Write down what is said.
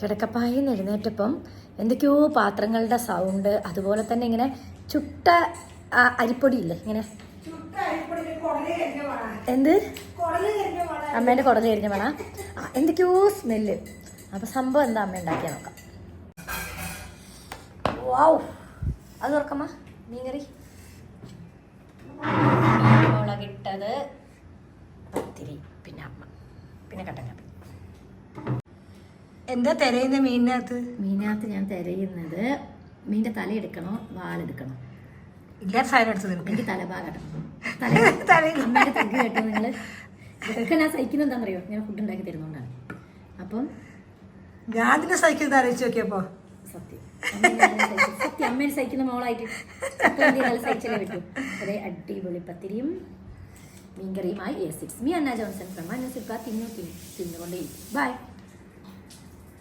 കിടക്കപ്പായിൽ എഴുന്നേറ്റപ്പം എന്തൊക്കെയോ പാത്രങ്ങളുടെ സൗണ്ട്, അതുപോലെ തന്നെ ഇങ്ങനെ ചുട്ട അരിപ്പൊടി ഇല്ലേ ഇങ്ങനെ, എന്ത് അമ്മേൻ്റെ കുടല് കരിഞ്ഞ വേണ എന്തൊക്കെയോ സ്മെല്ല്. അപ്പം സംഭവം എന്താ അമ്മ ഉണ്ടാക്കിയാൽ നോക്കാം. വാവ്, അത് തുറക്കമ്മ. മീൻകറി, മുളകിട്ടത്, പത്തിരി, പിന്നെ അമ്മ, പിന്നെ കട്ടൻ കാപ്പി. എന്താ തിരയുന്ന മീനിനകത്ത്? മീനകത്ത് ഞാൻ തിരയുന്നത് മീൻ്റെ തലയെടുക്കണോ വാലെടുക്കണോ? ഇല്ല, സൈഡ് എടുത്ത് എനിക്ക് തലഭാഗം. അമ്മയുടെ തഗ് കേട്ടോ നിങ്ങൾ. ഇതൊക്കെ ഞാൻ സഹിക്കുന്നത് എന്താണെന്നറിയോ? ഞാൻ ഫുഡ് ഉണ്ടാക്കി തരുന്നതുകൊണ്ടാണ്. അപ്പം ഞാൻ ഇതിനെ സഹിക്കുന്നത് ആലോചിച്ച് നോക്കിയപ്പോ സത്യം സത്യം അമ്മേനെ സഹിക്കുന്ന മോളായിട്ട് സഹിച്ചല്ലേ പറ്റൂ. അതേ അടിപൊളി പത്തിരിയും മീൻകറിയുമായി. Yes, it's me Anna Johnson from തിന്നുകൊണ്ടേ. ബൈ.